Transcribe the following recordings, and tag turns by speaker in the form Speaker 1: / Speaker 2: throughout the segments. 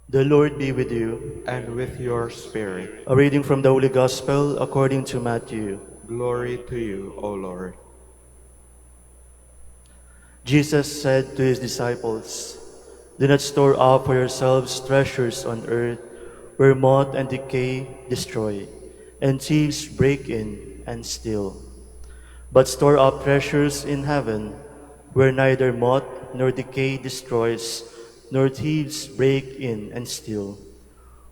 Speaker 1: The Lord be with you.
Speaker 2: and with your spirit.
Speaker 1: A reading from the Holy Gospel according to Matthew.
Speaker 2: Glory to you, O Lord.
Speaker 1: Jesus said to his disciples, "Do not store up for yourselves treasures on earth, where moth and decay destroy, and thieves break in and steal. But store up treasures in heaven, where neither moth nor decay destroys, nor thieves break in and steal.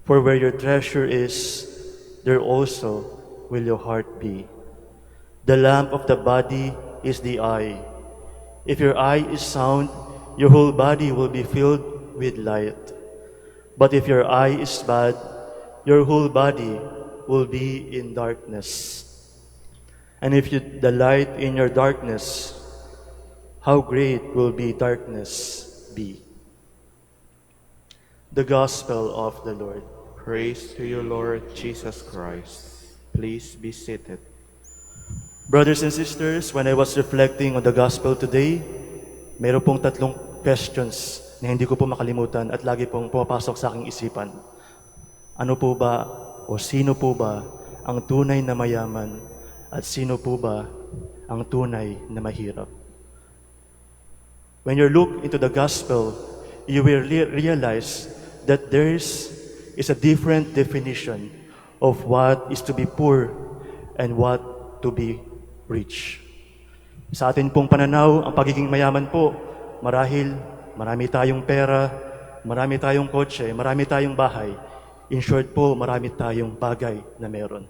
Speaker 1: For where your treasure is, there also will your heart be. The lamp of the body is the eye. If your eye is sound, your whole body will be filled with light. But if your eye is bad, your whole body will be in darkness. And if the light in your darkness, how great will be darkness be." The Gospel of the Lord.
Speaker 2: Praise to you, Lord Jesus Christ. Please be seated.
Speaker 1: Brothers and sisters, when I was reflecting on the Gospel today, mayroon pong tatlong questions na hindi ko po makalimutan at lagi pong pumapasok sa aking isipan. Ano po ba o sino po ba ang tunay na mayaman at sino po ba ang tunay na mahirap? When you look into the Gospel, you will realize that there is a different definition of what is to be poor and what to be rich. Sa atin pong pananaw, ang pagiging mayaman po, marahil marami tayong pera, marami tayong kotse, marami tayong bahay. In short po, marami tayong bagay na meron.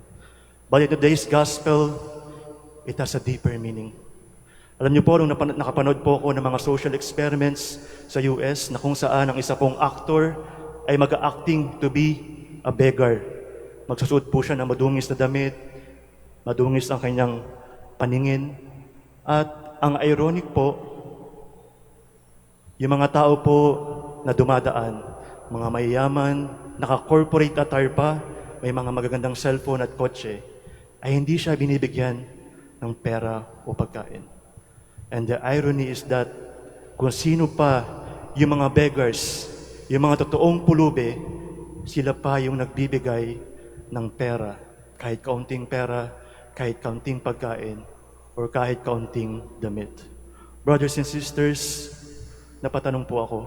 Speaker 1: But in today's gospel, it has a deeper meaning. Alam niyo po, nung nakapanood po ako ng mga social experiments sa US na kung saan ang isa pong actor ay mag-acting to be a beggar. Magsusuot po siya ng madungis na damit, madungis ang kanyang paningin. At ang ironic po, yung mga tao po na dumadaan, mga mayayaman, naka-corporate attire pa, may mga magagandang cellphone at kotse, ay hindi siya binibigyan ng pera o pagkain. And the irony is that kung sino pa yung mga beggars, yung mga totoong pulube, sila pa yung nagbibigay ng pera, kahit kaunting pera, kahit kaunting pagkain, or kahit kaunting damit. Brothers and sisters, napatanong po ako,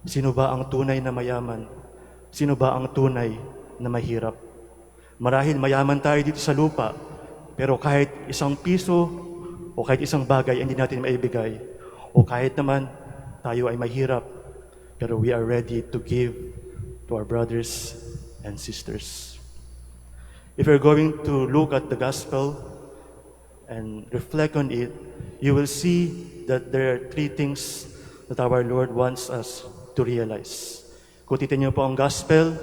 Speaker 1: sino ba ang tunay na mayaman? Sino ba ang tunay na mahirap? Marahil mayaman tayo dito sa lupa, pero kahit isang piso o kahit isang bagay hindi natin maibigay, o kahit naman tayo ay mahirap, pero we are ready to give to our brothers and sisters. If you're going to look at the gospel and reflect on it, you will see that there are three things that our Lord wants us to realize. Kung titignan niyo po ang gospel,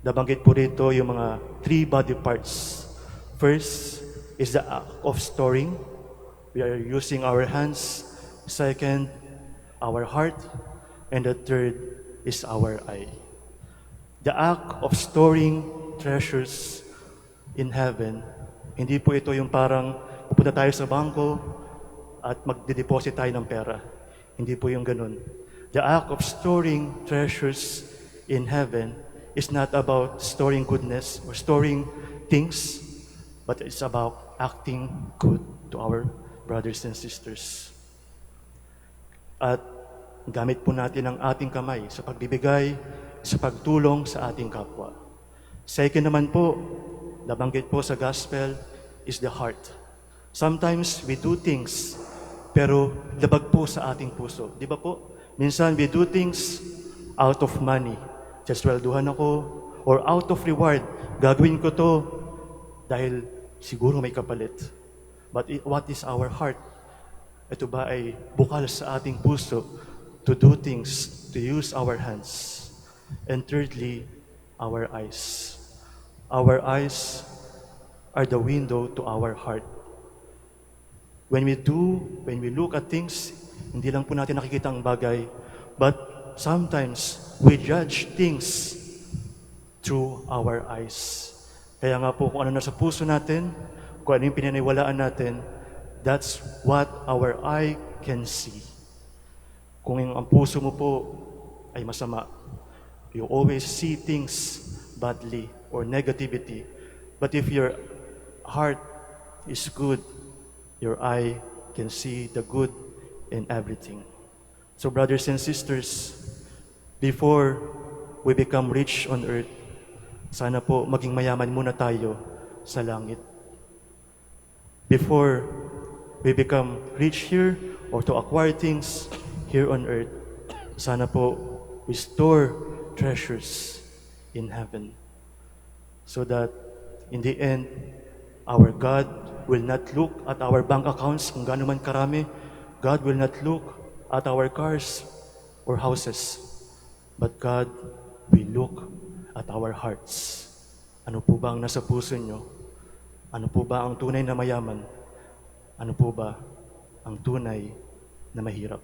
Speaker 1: nabanggit po rito yung mga three body parts. First is the act of storing. We are using our hands. Second, our heart. And the third is our eye. The act of storing treasures in heaven, hindi po ito yung parang pupunta tayo sa bangko at magde-deposit tayo ng pera. Hindi po yung ganun. The act of storing treasures in heaven is not about storing goodness or storing things, but it's about acting good to our brothers and sisters. At gamit po natin ang ating kamay sa pagbibigay, sa pagtulong sa ating kapwa. Second naman po, nabanggit po sa gospel, is the heart. Sometimes we do things, pero labag po sa ating puso. Di ba po? Minsan we do things out of money. Swelduhan ako, or out of reward, gagawin ko to dahil siguro may kapalit. But what is our heart? Ito ba ay bukal sa ating puso to do things, to use our hands? And thirdly, our eyes. Our eyes are the window to our heart. When we look at things, hindi lang po natin nakikita ang bagay, but sometimes we judge things through our eyes. Kaya nga po, kung ano nasa puso natin, kung ano yung pinaniwalaan natin, that's what our eye can see. Kung ang puso mo po ay masama. You always see things badly or negativity. But if your heart is good, your eye can see the good in everything. So brothers and sisters, before we become rich on earth, sana po maging mayaman muna tayo sa langit. Before we become rich here or to acquire things here on earth, sana po we store treasures in heaven. So that in the end, our God will not look at our bank accounts kung gaano man karami. God will not look at our cars or houses. But God will look at our hearts. Ano po ba ang nasa puso nyo? Ano po ba ang tunay na mayaman? Ano po ba ang tunay na mahirap?